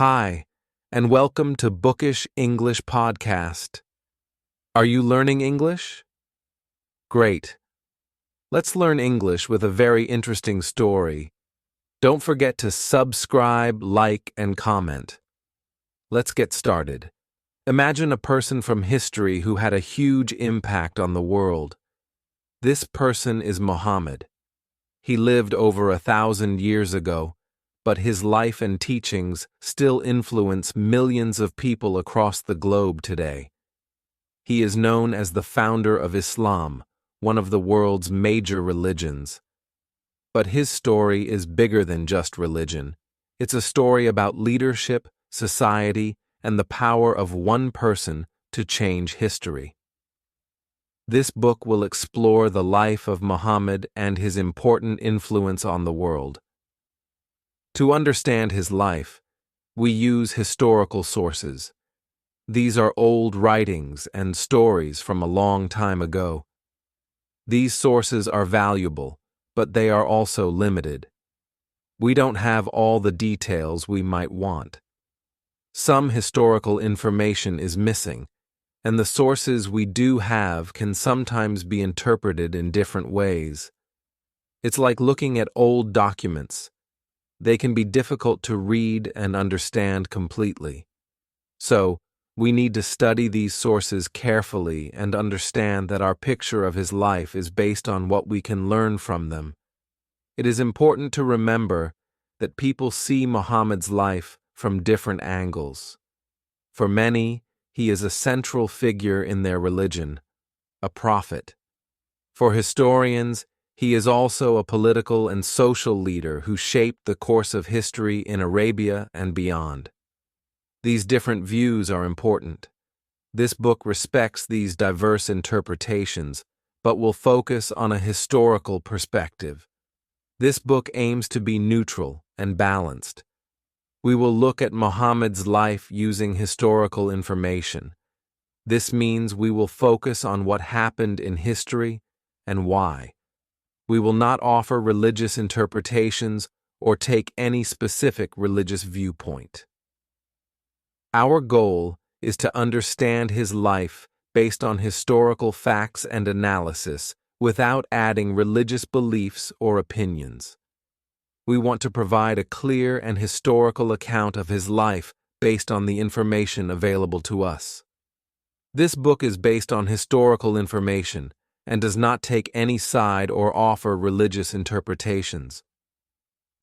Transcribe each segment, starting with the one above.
Hi, and welcome to Bookish English Podcast. Are you learning English? Great. Let's learn English with a very interesting story. Don't forget to subscribe, like, and comment. Let's get started. Imagine a person from history who had a huge impact on the world. This person is Muhammad. He lived over 1,000 years ago, but his life and teachings still influence millions of people across the globe today. He is known as the founder of Islam, one of the world's major religions. But his story is bigger than just religion. It's a story about leadership, society, and the power of one person to change history. This book will explore the life of Muhammad and his important influence on the world. To understand his life, we use historical sources. These are old writings and stories from a long time ago. These sources are valuable, but they are also limited. We don't have all the details we might want. Some historical information is missing, and the sources we do have can sometimes be interpreted in different ways. It's like looking at old documents. They can be difficult to read and understand completely. So, we need to study these sources carefully and understand that our picture of his life is based on what we can learn from them. It is important to remember that people see Muhammad's life from different angles. For many, he is a central figure in their religion, a prophet. For historians, he is also a political and social leader who shaped the course of history in Arabia and beyond. These different views are important. This book respects these diverse interpretations, but will focus on a historical perspective. This book aims to be neutral and balanced. We will look at Muhammad's life using historical information. This means we will focus on what happened in history and why. We will not offer religious interpretations or take any specific religious viewpoint. Our goal is to understand his life based on historical facts and analysis without adding religious beliefs or opinions. We want to provide a clear and historical account of his life based on the information available to us. This book is based on historical information and does not take any side or offer religious interpretations.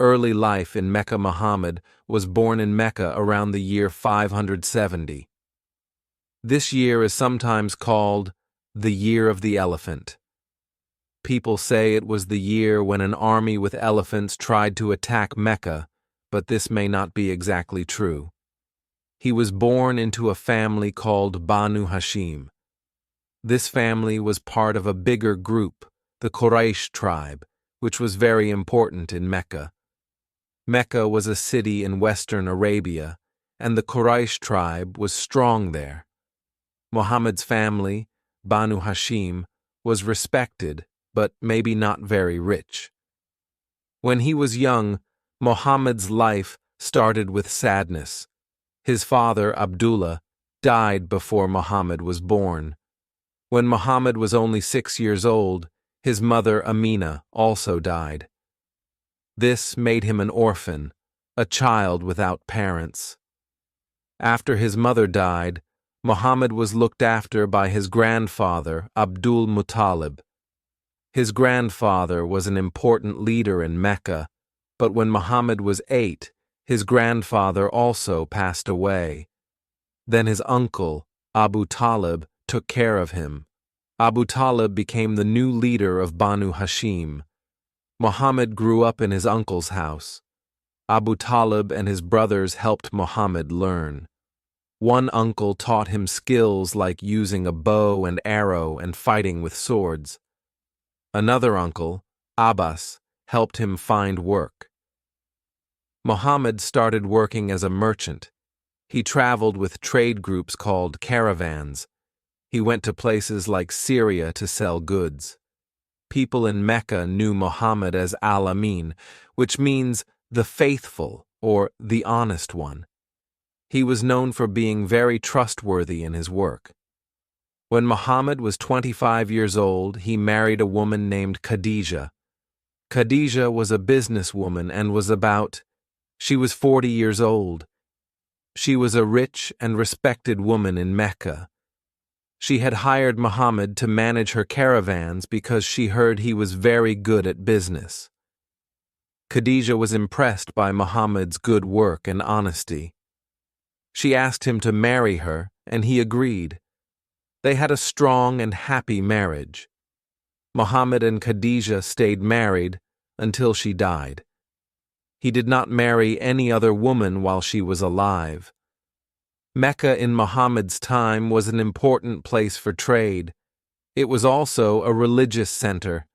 Early life in Mecca. Muhammad was born in Mecca around the year 570. This year is sometimes called the Year of the Elephant. People say it was the year when an army with elephants tried to attack Mecca, but this may not be exactly true. He was born into a family called Banu Hashim. This family was part of a bigger group, the Quraysh tribe, which was very important in Mecca. Mecca was a city in western Arabia, and the Quraysh tribe was strong there. Muhammad's family, Banu Hashim, was respected, but maybe not very rich. When he was young, Muhammad's life started with sadness. His father, Abdullah, died before Muhammad was born. When Muhammad was only 6 years old, his mother Amina also died. This made him an orphan, a child without parents. After his mother died, Muhammad was looked after by his grandfather, Abdul Muttalib. His grandfather was an important leader in Mecca, but when Muhammad was 8, his grandfather also passed away. Then his uncle, Abu Talib, took care of him. Abu Talib became the new leader of Banu Hashim. Muhammad grew up in his uncle's house. Abu Talib and his brothers helped Muhammad learn. One uncle taught him skills like using a bow and arrow and fighting with swords. Another uncle, Abbas, helped him find work. Muhammad started working as a merchant. He traveled with trade groups called caravans. He went to places like Syria to sell goods. People in Mecca knew Muhammad as Al-Amin, which means the faithful or the honest one. He was known for being very trustworthy in his work. When Muhammad was 25 years old, he married a woman named Khadija. Khadija was a businesswoman and she was 40 years old. She was a rich and respected woman in Mecca. She had hired Muhammad to manage her caravans because she heard he was very good at business. Khadija was impressed by Muhammad's good work and honesty. She asked him to marry her, and he agreed. They had a strong and happy marriage. Muhammad and Khadija stayed married until she died. He did not marry any other woman while she was alive. Mecca in Muhammad's time was an important place for trade. It was also a religious center.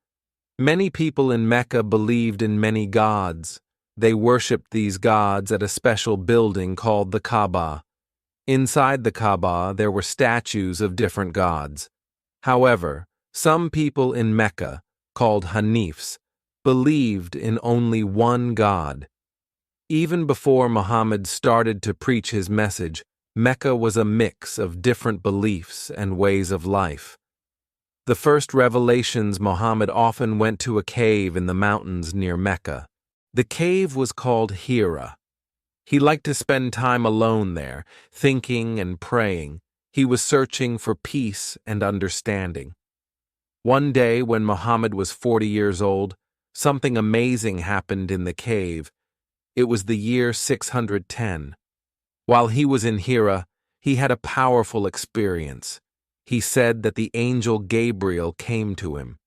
Many people in Mecca believed in many gods. They worshipped these gods at a special building called the Kaaba. Inside the Kaaba, there were statues of different gods. However, some people in Mecca, called Hanifs, believed in only one God. Even before Muhammad started to preach his message, Mecca was a mix of different beliefs and ways of life. The first revelations, Muhammad often went to a cave in the mountains near Mecca. The cave was called Hira. He liked to spend time alone there, thinking and praying. He was searching for peace and understanding. One day, when Muhammad was 40 years old, something amazing happened in the cave. It was the year 610. While he was in Hira, he had a powerful experience. He said that the angel Gabriel came to him.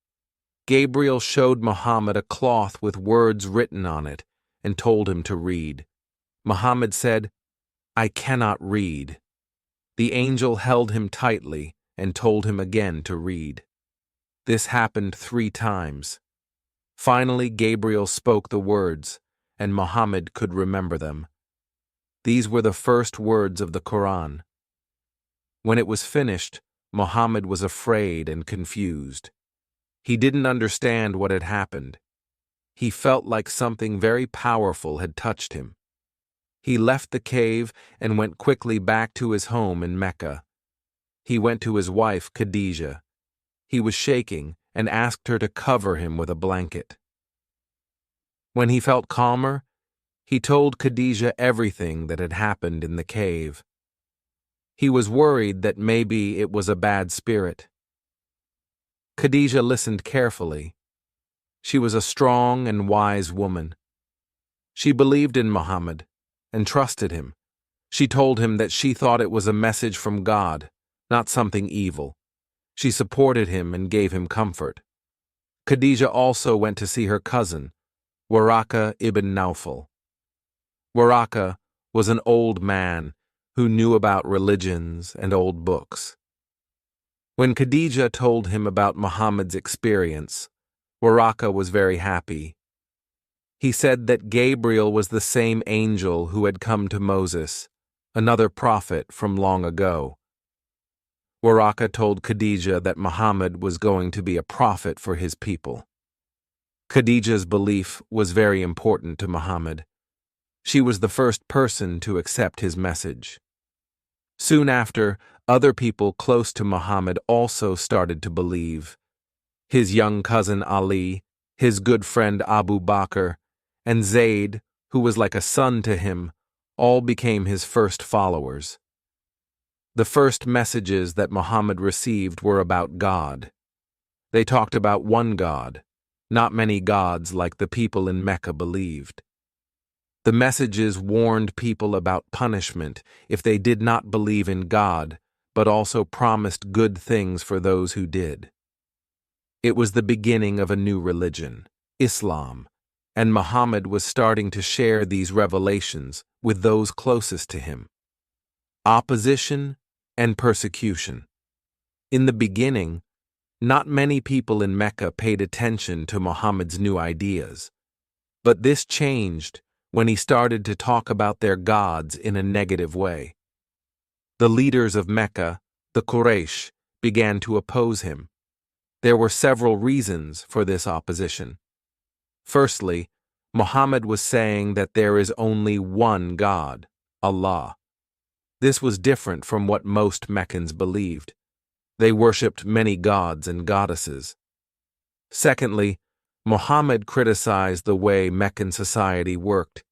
Gabriel showed Muhammad a cloth with words written on it and told him to read. Muhammad said, "I cannot read." The angel held him tightly and told him again to read. This happened 3 times. Finally, Gabriel spoke the words, and Muhammad could remember them. These were the first words of the Quran. When it was finished, Muhammad was afraid and confused. He didn't understand what had happened. He felt like something very powerful had touched him. He left the cave and went quickly back to his home in Mecca. He went to his wife, Khadija. He was shaking and asked her to cover him with a blanket. When he felt calmer, he told Khadija everything that had happened in the cave. He was worried that maybe it was a bad spirit. Khadija listened carefully. She was a strong and wise woman. She believed in Muhammad and trusted him. She told him that she thought it was a message from God, not something evil. She supported him and gave him comfort. Khadija also went to see her cousin, Waraka ibn Nawfal. Waraka was an old man who knew about religions and old books. When Khadija told him about Muhammad's experience, Waraka was very happy. He said that Gabriel was the same angel who had come to Moses, another prophet from long ago. Waraka told Khadija that Muhammad was going to be a prophet for his people. Khadija's belief was very important to Muhammad. She was the first person to accept his message. Soon after, other people close to Muhammad also started to believe. His young cousin Ali, his good friend Abu Bakr, and Zayd, who was like a son to him, all became his first followers. The first messages that Muhammad received were about God. They talked about one God, not many gods like the people in Mecca believed. The messages warned people about punishment if they did not believe in God, but also promised good things for those who did. It was the beginning of a new religion, Islam, and Muhammad was starting to share these revelations with those closest to him. Opposition and persecution. In the beginning, not many people in Mecca paid attention to Muhammad's new ideas, but this changed when he started to talk about their gods in a negative way. The leaders of Mecca, the Quraysh, began to oppose him. There were several reasons for this opposition. Firstly, Muhammad was saying that there is only one God, Allah. This was different from what most Meccans believed. They worshipped many gods and goddesses. Secondly, Muhammad criticized the way Meccan society worked.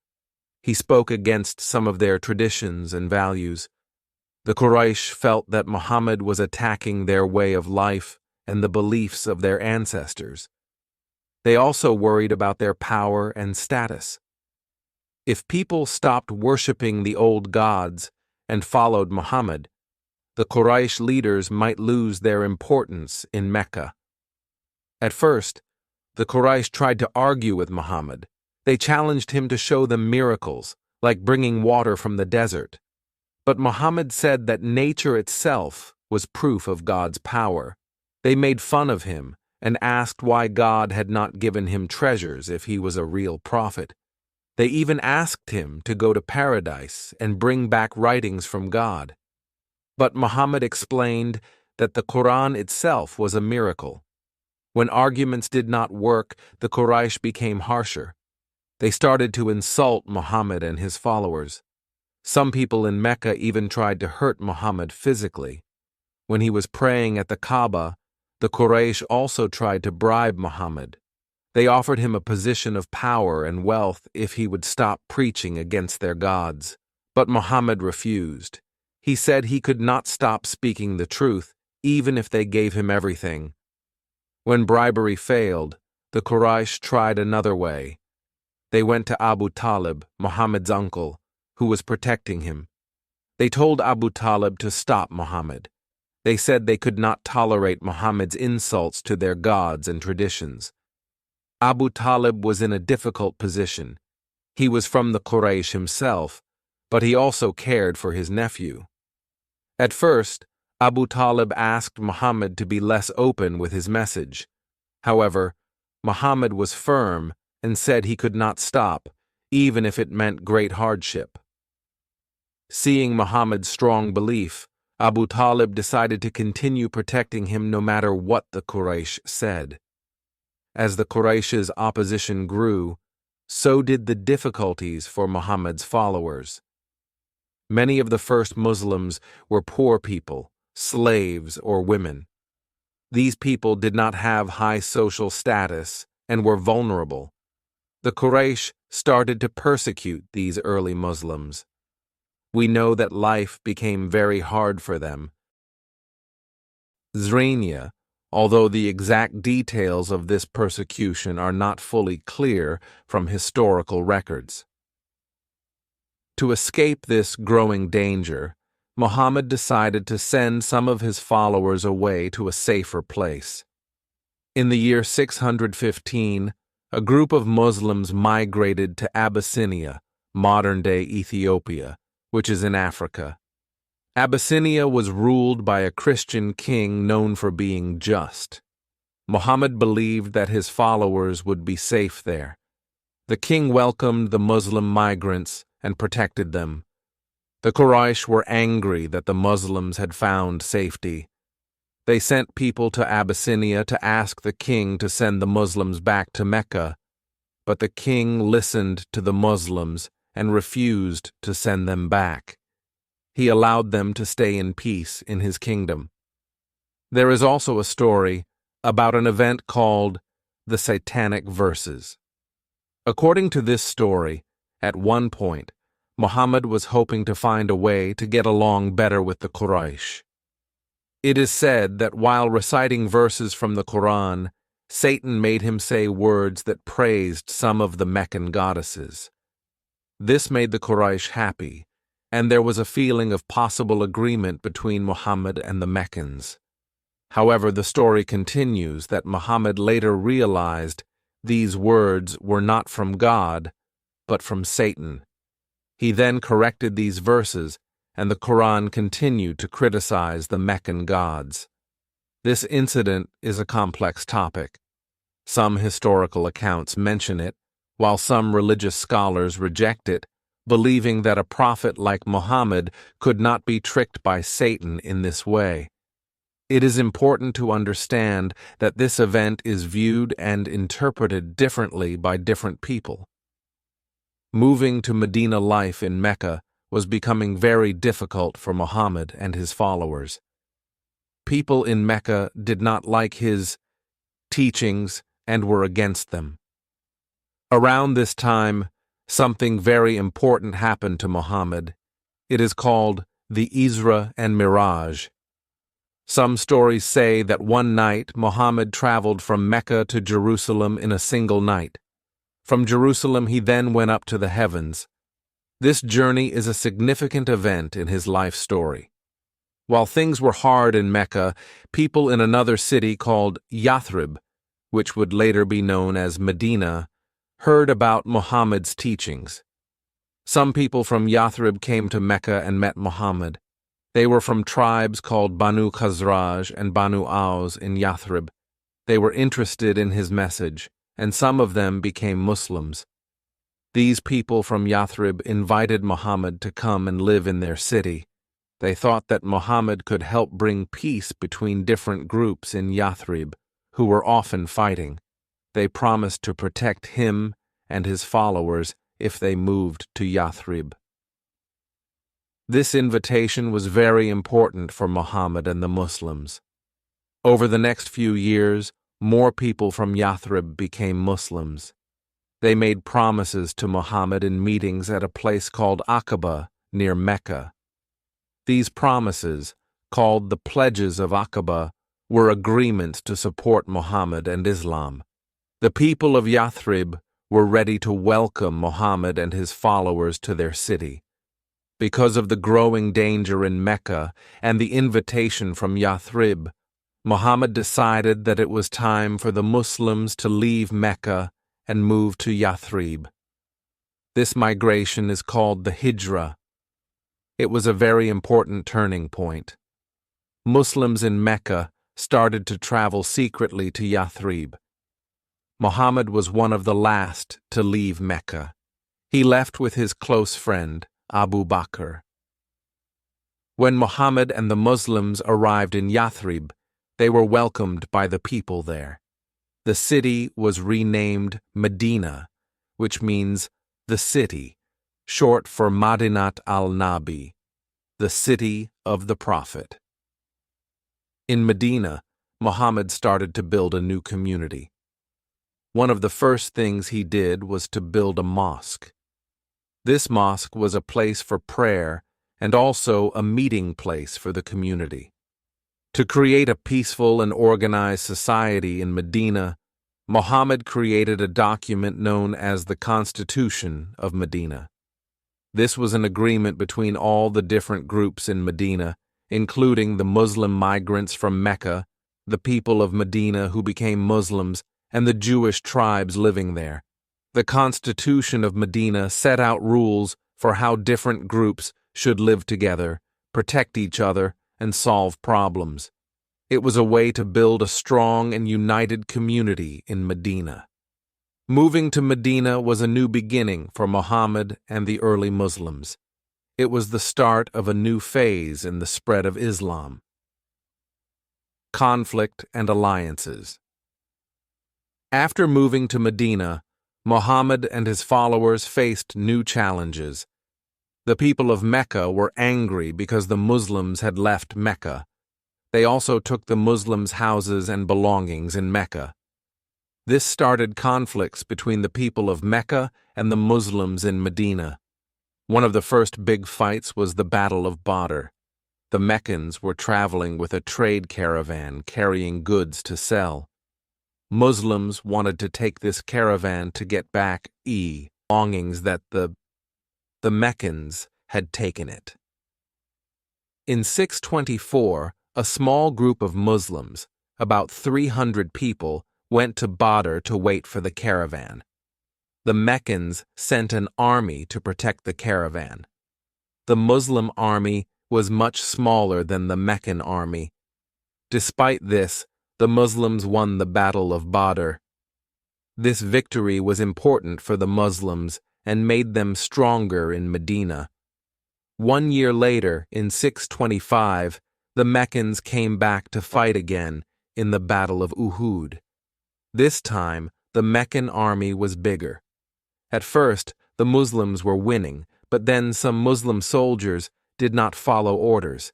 He spoke against some of their traditions and values. The Quraysh felt that Muhammad was attacking their way of life and the beliefs of their ancestors. They also worried about their power and status. If people stopped worshipping the old gods and followed Muhammad, the Quraysh leaders might lose their importance in Mecca. At first, the Quraysh tried to argue with Muhammad. They challenged him to show them miracles, like bringing water from the desert. But Muhammad said that nature itself was proof of God's power. They made fun of him and asked why God had not given him treasures if he was a real prophet. They even asked him to go to paradise and bring back writings from God. But Muhammad explained that the Quran itself was a miracle. When arguments did not work, the Quraysh became harsher. They started to insult Muhammad and his followers. Some people in Mecca even tried to hurt Muhammad physically. When he was praying at the Kaaba, the Quraysh also tried to bribe Muhammad. They offered him a position of power and wealth if he would stop preaching against their gods. But Muhammad refused. He said he could not stop speaking the truth, even if they gave him everything. When bribery failed, the Quraysh tried another way. They went to Abu Talib, Muhammad's uncle, who was protecting him. They told Abu Talib to stop Muhammad. They said they could not tolerate Muhammad's insults to their gods and traditions. Abu Talib was in a difficult position. He was from the Quraysh himself, but he also cared for his nephew. At first, Abu Talib asked Muhammad to be less open with his message. However, Muhammad was firm and said he could not stop, even if it meant great hardship. Seeing Muhammad's strong belief, Abu Talib decided to continue protecting him no matter what the Quraysh said. As the Quraysh's opposition grew, so did the difficulties for Muhammad's followers. Many of the first Muslims were poor people, slaves, or women. These people did not have high social status and were vulnerable. The Quraysh started to persecute these early Muslims. We know that life became very hard for them. Zrania, although the exact details of this persecution are not fully clear from historical records. To escape this growing danger, Muhammad decided to send some of his followers away to a safer place. In the year 615, a group of Muslims migrated to Abyssinia, modern-day Ethiopia, which is in Africa. Abyssinia was ruled by a Christian king known for being just. Muhammad believed that his followers would be safe there. The king welcomed the Muslim migrants and protected them. The Quraysh were angry that the Muslims had found safety. They sent people to Abyssinia to ask the king to send the Muslims back to Mecca, but the king listened to the Muslims and refused to send them back. He allowed them to stay in peace in his kingdom. There is also a story about an event called the Satanic Verses. According to this story, at one point, Muhammad was hoping to find a way to get along better with the Quraysh. It is said that while reciting verses from the Quran, Satan made him say words that praised some of the Meccan goddesses. This made the Quraysh happy, and there was a feeling of possible agreement between Muhammad and the Meccans. However, the story continues that Muhammad later realized these words were not from God, but from Satan. He then corrected these verses, and the Quran continued to criticize the Meccan gods. This incident is a complex topic. Some historical accounts mention it, while some religious scholars reject it, believing that a prophet like Muhammad could not be tricked by Satan in this way. It is important to understand that this event is viewed and interpreted differently by different people. Moving to Medina life in Mecca was becoming very difficult for Muhammad and his followers. People in Mecca did not like his teachings and were against them. Around this time, something very important happened to Muhammad. It is called the Isra and Miraj. Some stories say that one night Muhammad traveled from Mecca to Jerusalem in a single night. From Jerusalem he then went up to the heavens. This journey is a significant event in his life story. While things were hard in Mecca, people in another city called Yathrib, which would later be known as Medina, heard about Muhammad's teachings. Some people from Yathrib came to Mecca and met Muhammad. They were from tribes called Banu Khazraj and Banu Aus in Yathrib. They were interested in his message, and some of them became Muslims. These people from Yathrib invited Muhammad to come and live in their city. They thought that Muhammad could help bring peace between different groups in Yathrib, who were often fighting. They promised to protect him and his followers if they moved to Yathrib. This invitation was very important for Muhammad and the Muslims. Over the next few years, more people from Yathrib became Muslims. They made promises to Muhammad in meetings at a place called Aqaba near Mecca. These promises, called the Pledges of Aqaba, were agreements to support Muhammad and Islam. The people of Yathrib were ready to welcome Muhammad and his followers to their city. Because of the growing danger in Mecca and the invitation from Yathrib, Muhammad decided that it was time for the Muslims to leave Mecca and move to Yathrib. This migration is called the Hijra. It was a very important turning point. Muslims in Mecca started to travel secretly to Yathrib. Muhammad was one of the last to leave Mecca. He left with his close friend, Abu Bakr. When Muhammad and the Muslims arrived in Yathrib, they were welcomed by the people there. The city was renamed Medina, which means the city, short for Madinat al-Nabi, the city of the Prophet. In Medina, Muhammad started to build a new community. One of the first things he did was to build a mosque. This mosque was a place for prayer and also a meeting place for the community. To create a peaceful and organized society in Medina, Muhammad created a document known as the Constitution of Medina. This was an agreement between all the different groups in Medina, including the Muslim migrants from Mecca, the people of Medina who became Muslims, and the Jewish tribes living there. The Constitution of Medina set out rules for how different groups should live together, protect each other, and solve problems. It was a way to build a strong and united community in Medina. Moving to Medina was a new beginning for Muhammad and the early Muslims. It was the start of a new phase in the spread of Islam. Conflict and alliances. After moving to Medina, Muhammad and his followers faced new challenges. The people of Mecca were angry because the Muslims had left Mecca. They also took the Muslims' houses and belongings in Mecca. This started conflicts between the people of Mecca and the Muslims in Medina. One of the first big fights was the Battle of Badr. The Meccans were traveling with a trade caravan carrying goods to sell. Muslims wanted to take this caravan to get back belongings that the Meccans had taken it. In 624, a small group of Muslims, about 300 people, went to Badr to wait for the caravan. The Meccans sent an army to protect the caravan. The Muslim army was much smaller than the Meccan army. Despite this, the Muslims won the Battle of Badr. This victory was important for the Muslims and made them stronger in Medina. 1 year later, in 625, the Meccans came back to fight again in the Battle of Uhud. This time, the Meccan army was bigger. At first, the Muslims were winning, but then some Muslim soldiers did not follow orders.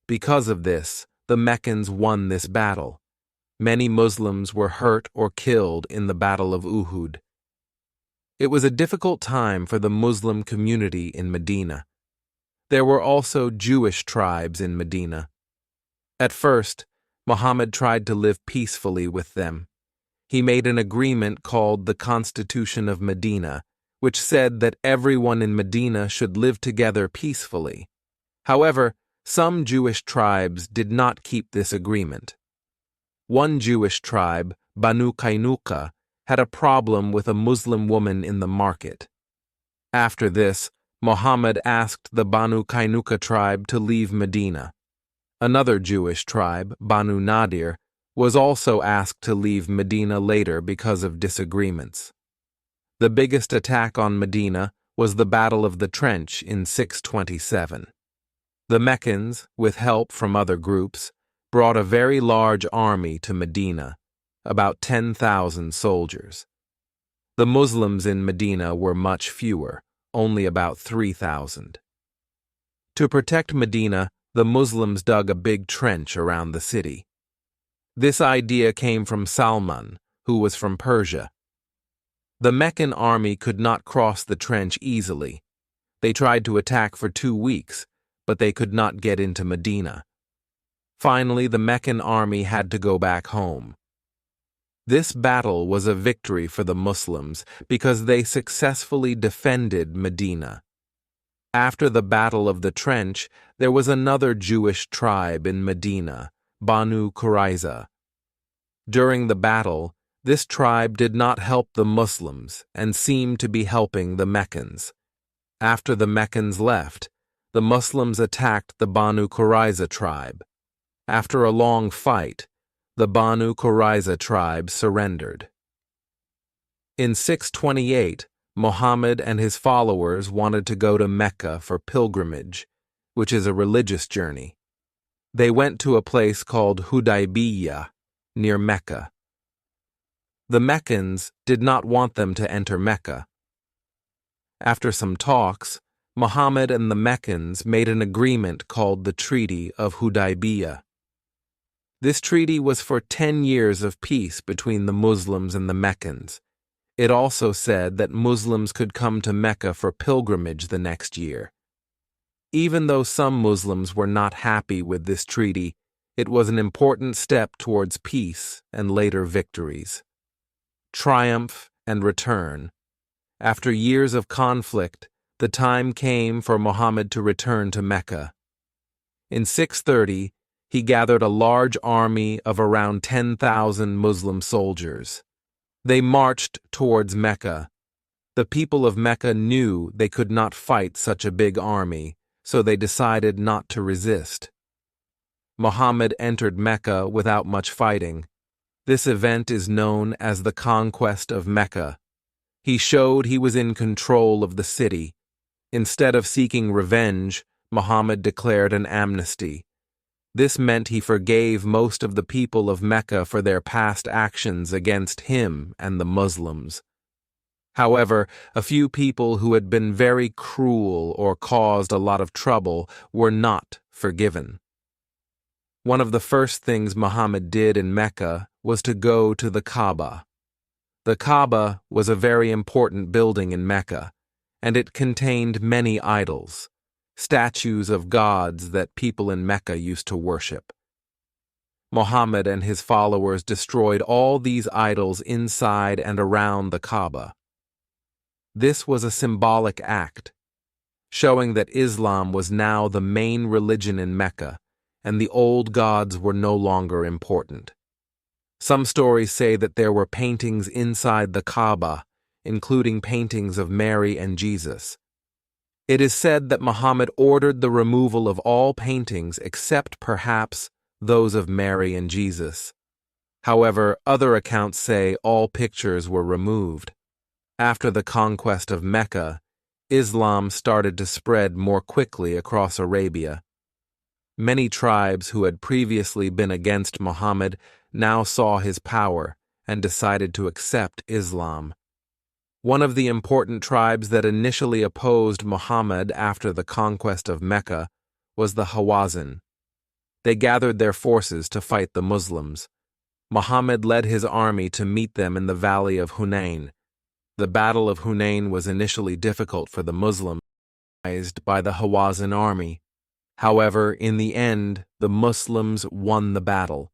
Because of this, the Meccans won this battle. Many Muslims were hurt or killed in the Battle of Uhud. It was a difficult time for the Muslim community in Medina. There were also Jewish tribes in Medina. At first, Muhammad tried to live peacefully with them. He made an agreement called the Constitution of Medina, which said that everyone in Medina should live together peacefully. However, some Jewish tribes did not keep this agreement. One Jewish tribe, Banu Qaynuqa, had a problem with a Muslim woman in the market. After this, Muhammad asked the Banu Qaynuqa tribe to leave Medina. Another Jewish tribe, Banu Nadir, was also asked to leave Medina later because of disagreements. The biggest attack on Medina was the Battle of the Trench in 627. The Meccans, with help from other groups, brought a very large army to Medina, about 10,000 soldiers. The Muslims in Medina were much fewer, only about 3,000. To protect Medina, the Muslims dug a big trench around the city. This idea came from Salman, who was from Persia. The Meccan army could not cross the trench easily. They tried to attack for 2 weeks, but they could not get into Medina. Finally, the Meccan army had to go back home. This battle was a victory for the Muslims because they successfully defended Medina. After the Battle of the Trench, there was another Jewish tribe in Medina, Banu Qurayza. During the battle, this tribe did not help the Muslims and seemed to be helping the Meccans. After the Meccans left, the Muslims attacked the Banu Qurayza tribe. After a long fight, the Banu Qurayza tribe surrendered. In 628, Muhammad and his followers wanted to go to Mecca for pilgrimage, which is a religious journey. They went to a place called Hudaybiyah, near Mecca. The Meccans did not want them to enter Mecca. After some talks, Muhammad and the Meccans made an agreement called the Treaty of Hudaybiyah. This treaty was for 10 years of peace between the Muslims and the Meccans. It also said that Muslims could come to Mecca for pilgrimage the next year. Even though some Muslims were not happy with this treaty, it was an important step towards peace and later victories. Triumph and return. After years of conflict, the time came for Muhammad to return to Mecca. In 630, he gathered a large army of around 10,000 Muslim soldiers. They marched towards Mecca. The people of Mecca knew they could not fight such a big army, so they decided not to resist. Muhammad entered Mecca without much fighting. This event is known as the Conquest of Mecca. He showed he was in control of the city. Instead of seeking revenge, Muhammad declared an amnesty. This meant he forgave most of the people of Mecca for their past actions against him and the Muslims. However, a few people who had been very cruel or caused a lot of trouble were not forgiven. One of the first things Muhammad did in Mecca was to go to the Kaaba. The Kaaba was a very important building in Mecca, and it contained many idols, statues of gods that people in Mecca used to worship. Muhammad and his followers destroyed all these idols inside and around the Kaaba. This was a symbolic act, showing that Islam was now the main religion in Mecca, and the old gods were no longer important. Some stories say that there were paintings inside the Kaaba, including paintings of Mary and Jesus. It is said that Muhammad ordered the removal of all paintings except perhaps those of Mary and Jesus. However, other accounts say all pictures were removed. After the conquest of Mecca, Islam started to spread more quickly across Arabia. Many tribes who had previously been against Muhammad now saw his power and decided to accept Islam. One of the important tribes that initially opposed Muhammad after the conquest of Mecca was the Hawazin. They gathered their forces to fight the Muslims. Muhammad led his army to meet them in the valley of Hunain. The Battle of Hunain was initially difficult for the Muslims, by the Hawazin army. However, in the end, the Muslims won the battle.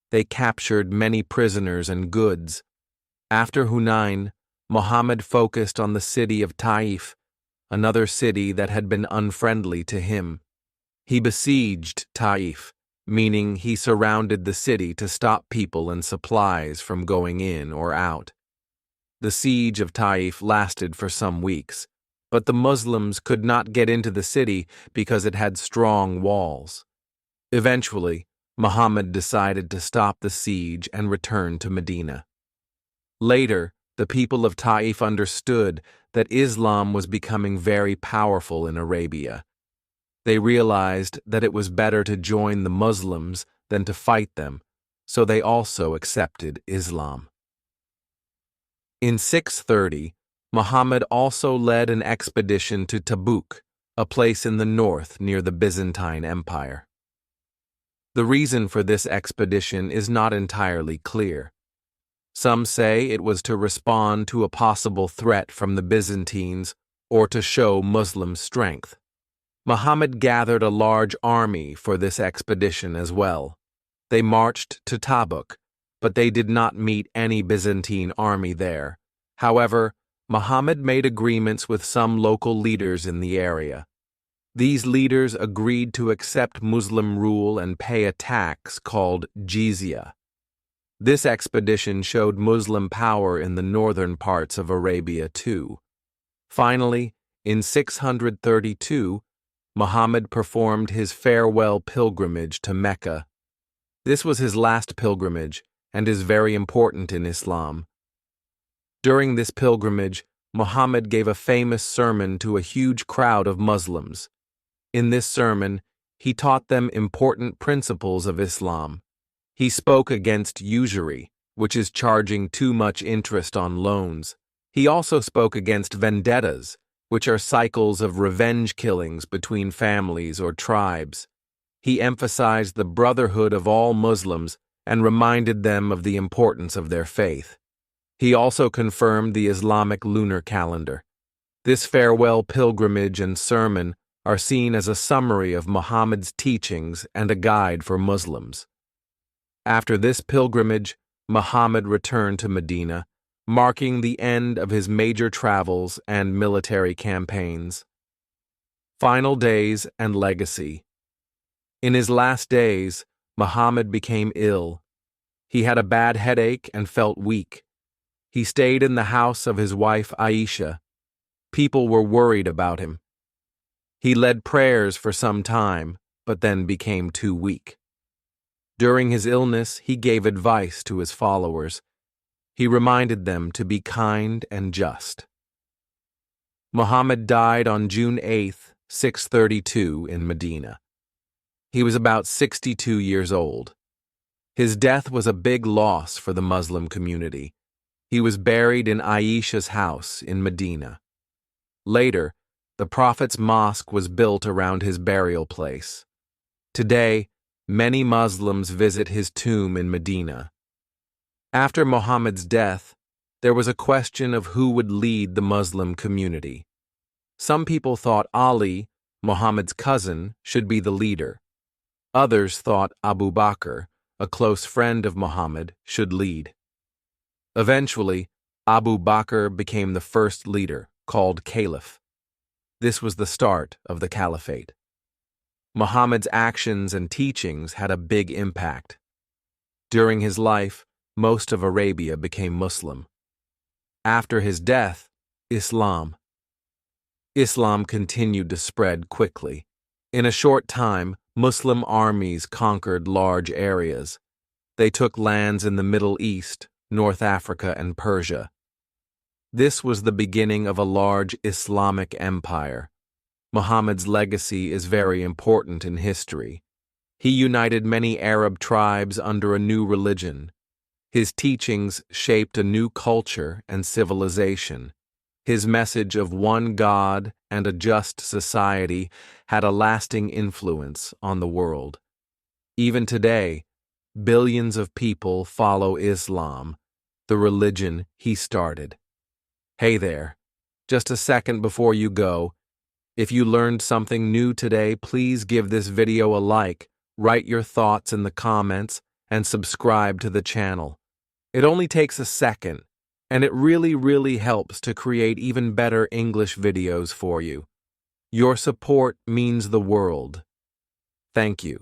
They captured many prisoners and goods. After Hunain, Muhammad focused on the city of Taif, another city that had been unfriendly to him. He besieged Taif, meaning he surrounded the city to stop people and supplies from going in or out. The siege of Taif lasted for some weeks, but the Muslims could not get into the city because it had strong walls. Eventually, Muhammad decided to stop the siege and return to Medina. Later, the people of Taif understood that Islam was becoming very powerful in Arabia. They realized that it was better to join the Muslims than to fight them, so they also accepted Islam. In 630, Muhammad also led an expedition to Tabuk, a place in the north near the Byzantine Empire. The reason for this expedition is not entirely clear. Some say it was to respond to a possible threat from the Byzantines or to show Muslim strength. Muhammad gathered a large army for this expedition as well. They marched to Tabuk, but they did not meet any Byzantine army there. However, Muhammad made agreements with some local leaders in the area. These leaders agreed to accept Muslim rule and pay a tax called jizya. This expedition showed Muslim power in the northern parts of Arabia too. Finally, in 632, Muhammad performed his farewell pilgrimage to Mecca. This was his last pilgrimage and is very important in Islam. During this pilgrimage, Muhammad gave a famous sermon to a huge crowd of Muslims. In this sermon, he taught them important principles of Islam. He spoke against usury, which is charging too much interest on loans. He also spoke against vendettas, which are cycles of revenge killings between families or tribes. He emphasized the brotherhood of all Muslims and reminded them of the importance of their faith. He also confirmed the Islamic lunar calendar. This farewell pilgrimage and sermon are seen as a summary of Muhammad's teachings and a guide for Muslims. After this pilgrimage, Muhammad returned to Medina, marking the end of his major travels and military campaigns. Final days and legacy. In his last days, Muhammad became ill. He had a bad headache and felt weak. He stayed in the house of his wife Aisha. People were worried about him. He led prayers for some time, but then became too weak. During his illness, he gave advice to his followers. He reminded them to be kind and just. Muhammad died on June 8, 632, in Medina. He was about 62 years old. His death was a big loss for the Muslim community. He was buried in Aisha's house in Medina. Later, the Prophet's mosque was built around his burial place. Today, many Muslims visit his tomb in Medina. After Muhammad's death, there was a question of who would lead the Muslim community. Some people thought Ali, Muhammad's cousin, should be the leader. Others thought Abu Bakr, a close friend of Muhammad, should lead. Eventually, Abu Bakr became the first leader, called Caliph. This was the start of the Caliphate. Muhammad's actions and teachings had a big impact. During his life, most of Arabia became Muslim. After his death, Islam continued to spread quickly. In a short time, Muslim armies conquered large areas. They took lands in the Middle East, North Africa, and Persia. This was the beginning of a large Islamic empire. Muhammad's legacy is very important in history. He united many Arab tribes under a new religion. His teachings shaped a new culture and civilization. His message of one God and a just society had a lasting influence on the world. Even today, billions of people follow Islam, the religion he started. Hey there, just a second before you go. If you learned something new today, please give this video a like, write your thoughts in the comments, and subscribe to the channel. It only takes a second, and it really helps to create even better English videos for you. Your support means the world. Thank you.